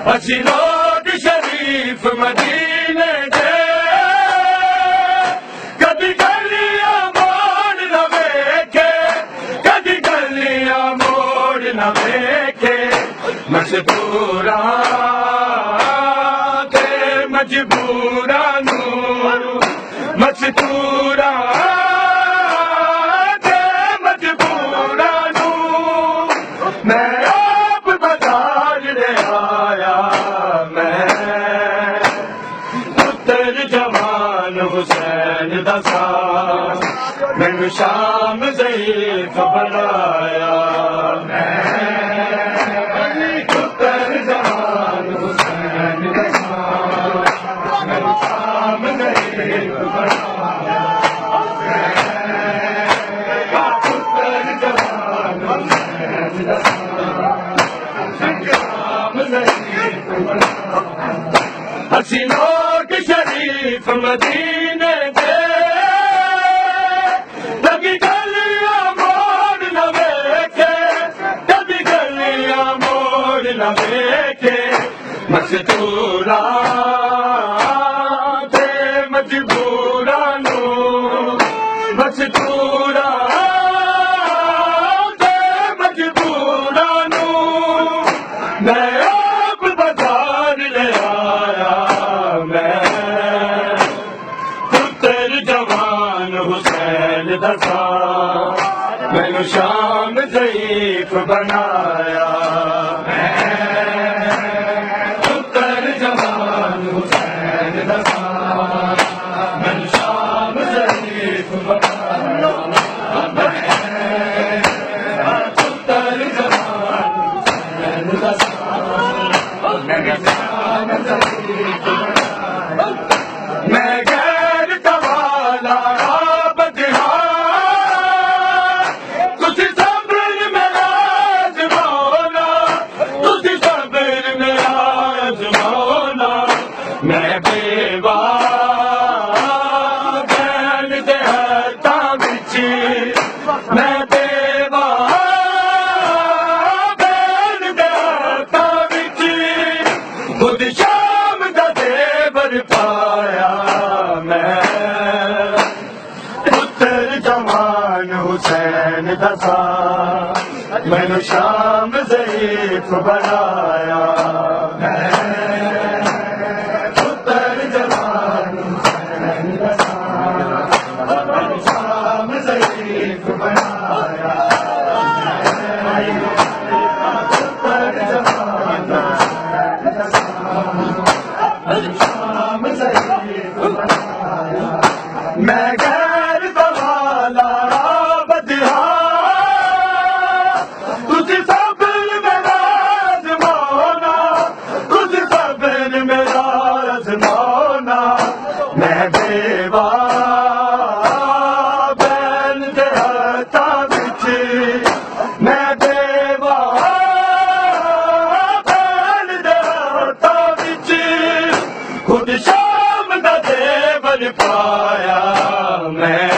असी लोग शरीफ मदीने दे कदी गलियां मोड़ न वेखे, कदी गलियां मोड़ न वेखे। मजबूरा ते मजबूरा नू मजबूरा ते मजबूरा नू मैं आप बाजार ले आया। मैं पुत्र जवान हुसैन दा साथ मैनू शाम ज़ईफ़ बनाया। मैं पुत्र जवान हुसैन दा साथ मैनू शाम ज़ईफ़ बनाया। मैं पुत्र जवान हुसैन दा असी लोग शरीफ मदीने दे कभी गलियां मोड़ न वेखे, कभी गलियां मोड़ न वेखे। मजदूरा ते मजबूरा नू मजदूरा ते मजबूरा नू मैं आप बाजार ले आया। मैं पुत्र जवान हुसैन दा साथ मैनू शाम ज़ईफ़ बनाया। पुत्र जवान हुसैन दा साथ मैनू शाम ज़ईफ़ बनाया। पुत्र जवान हुसैन दा मैं गैर कवाला बदहा तुझी सब्र में आज़माना, तुझी सब्र में आज़माना। मैं बेवा बैन दे हत्थां विच, मैं बेवा बैन दे हत्थां विच खुद शाम दा देवर पाया। मैं पुत्र जवान हुसैन दा साथ मैनू शाम ज़ईफ़ बनाया। पुत्र जवान हुसैन दा साथ मैनू शाम ज़ईफ़ बनाया। पुत्र जवान हुसैन दा शाम ज़ईफ़ बनाया। मैं गैर कवाला बदहा तुझी सब्र में आज़माना, तुझी सब्र में आज़माना। मैं बेवा बैन दे हत्थां विच, मैं बेवा बैन दे हत्थां विच खुद शाम दा देवर पाया। मैं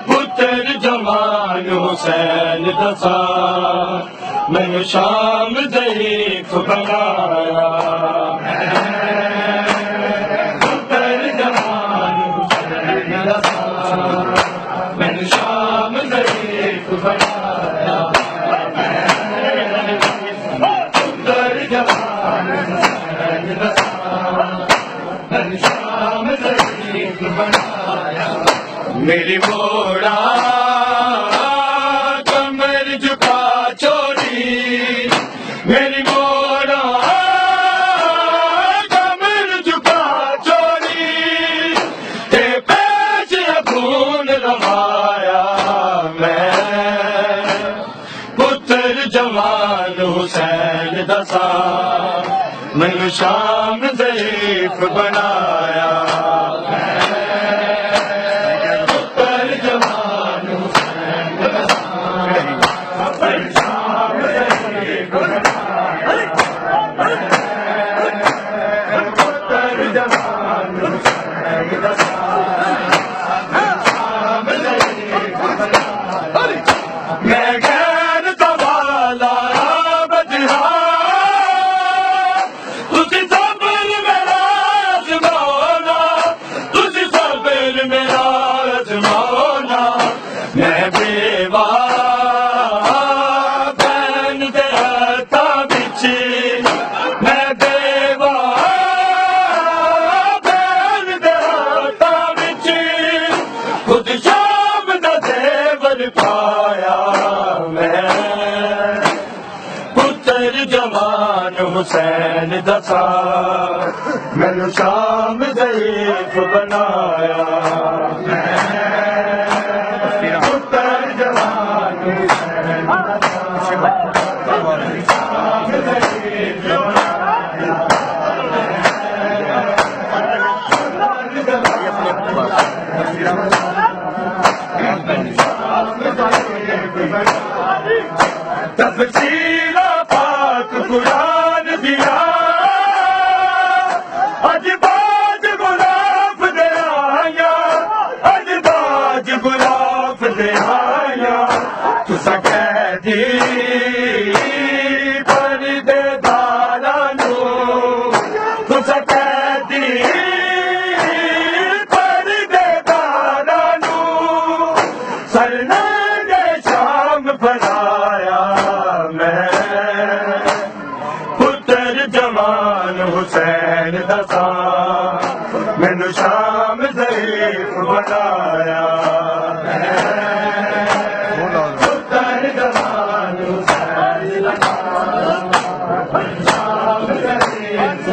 पुत्र जवान हुसैन दा साथ मैनू शाम ज़ईफ़ बनाया। पुत्र जवान हुसैन दा साथ मैनू शाम ज़ईफ़ बनाया। पुत्र जवान हुसैन दा साथ मैनू शाम ज़ईफ़ बनाया। मेरी मोड़ा कमर झुका छोड़ी, मेरी मोड़ा कमर झुका छोड़ी ते पेश खून रवाया। मैं पुत्र जवान हुसैन दा साथ मैनू शाम ज़ईफ़ बनाया। पुत्र जवान हुसैन दा साथ मैनू शाम ज़ईफ़ बनाया। पुत्र जवान हुसैन दा साथ शाम ज़ईफ़ बनाया। मैं गैर कवाला बदहा बिची मैं देवा बैल दे हाथां विच खुद शाम दा जेवर पाया मैं पुत्र जवान हुसैन दसा मैनू शाम ज़ईफ़ बनाया पुत्र जवान हुसैन तफसीला पाक कुरान दिया अज बाज गुलाब दे आया अज बाज गुलाब दे आया तुसा कह दी परदेदारा नू तुसा कह दी परदेदारा नू सरनांगे शाम बनाया मैं पुत्र जवान हुसैन दसा मैनू शाम ज़ईफ़ बनाया पुत्र जवान हुसैन दसा शाम ज़ईफ़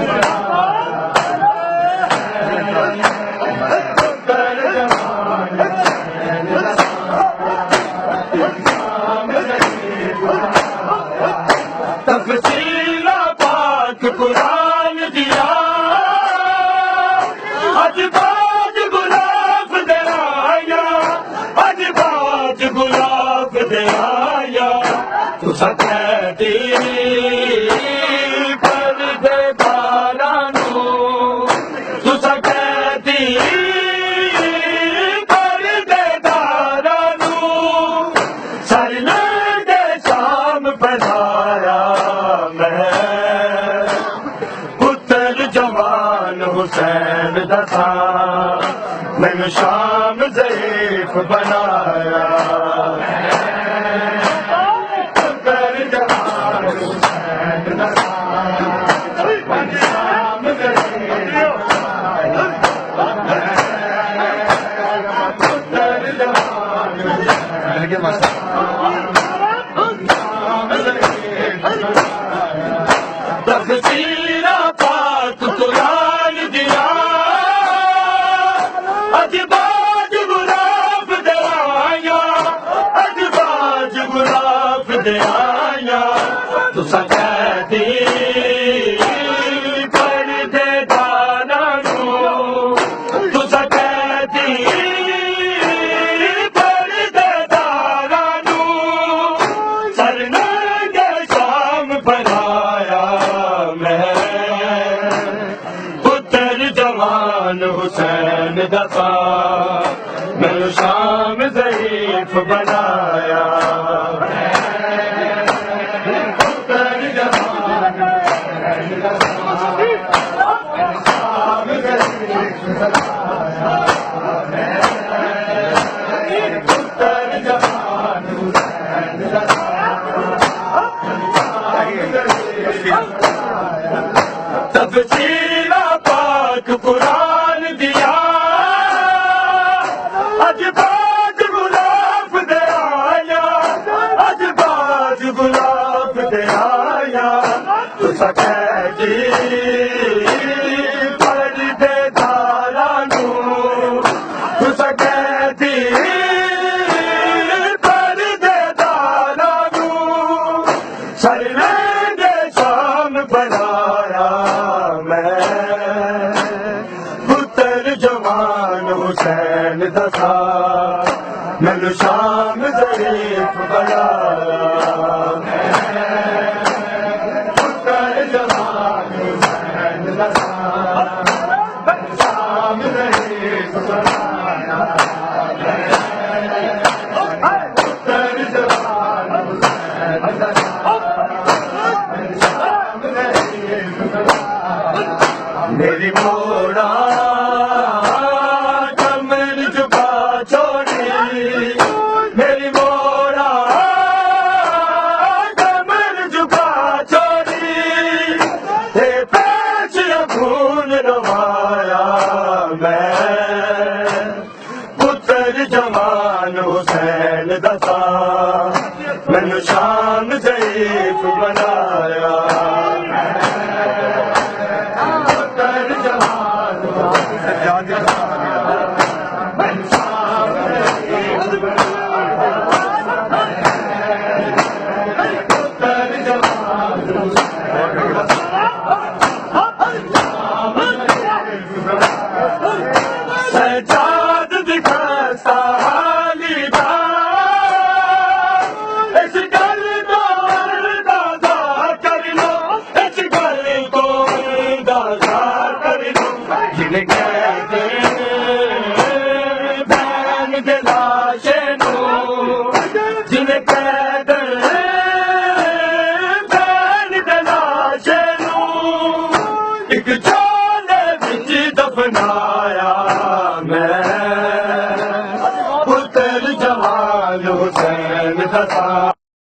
पुत्र जवान हुसैन दसा शाम ज़ईफ़ तफसीला पाक कुरान दिया अज बाज गुलाब दे आया अज बाज गुलाब दे आया तुसा कह दी परदेदारा नू तुसा कह दी परदेदारा नू सरनांगे शाम बनाया मैं पुत्र जवान हुसैन दसा मैनू शाम ज़ईफ़ बनाया पुत्र जवान हुसैन दसा मैनू शाम ज़ईफ़ बनाया पुत्र जवान तफसीला पाक कुरान दिया अज बाज गुलाब दे आया अज बाज गुलाब दे आया तुसा कह दी परदेदारा नू तुसा कह दी परदेदारा नू सरनांगे शाम बनाया मैं पुत्र जवान हुसैन दसा मैनू शाम ज़ईफ़ बनाया पुत्र जवान हुसैन दसा शाम ज़ईफ़ बनाया पुत्र जवान हुसैन दसा तफसीला पाक कुरान दिया अज बाज गुलाब दे आया अज बाज गुलाब दे आया तुसा कह दी परदेदारा नू तुसा कह दी परदेदारा नू सरनांगे शाम बनाया मैं पुत्र जवान हुसैन दसा मैनू शाम ज़ईफ़ बनाया पुत्र जवान हुसैन दसा शाम ज़ईफ़ बनाया पुत्र जवान हुसैन दसा मेरी मोड़ा कमर झुका छोड़ी मेरी मोड़ा कमर झुका छोड़ी रवाया मैं पुत्र जवान हुसैन दसा मैनू शाम ज़ईफ़ बनाया पुत्र जवान हुसैन मैनू शाम ज़ईफ़ बनाया पुत्र जवान सजाद दिखाता हालीदा इस गल को अंदाज़ा कर लो इस गल को अंदाज़ा कर लो जिन्हें कहते बैन दे लाशे नू जिन्हें कहते बैन दे लाशे नू एक झोले विच दफनाया मैं पुत्र जवान हुसैन दसा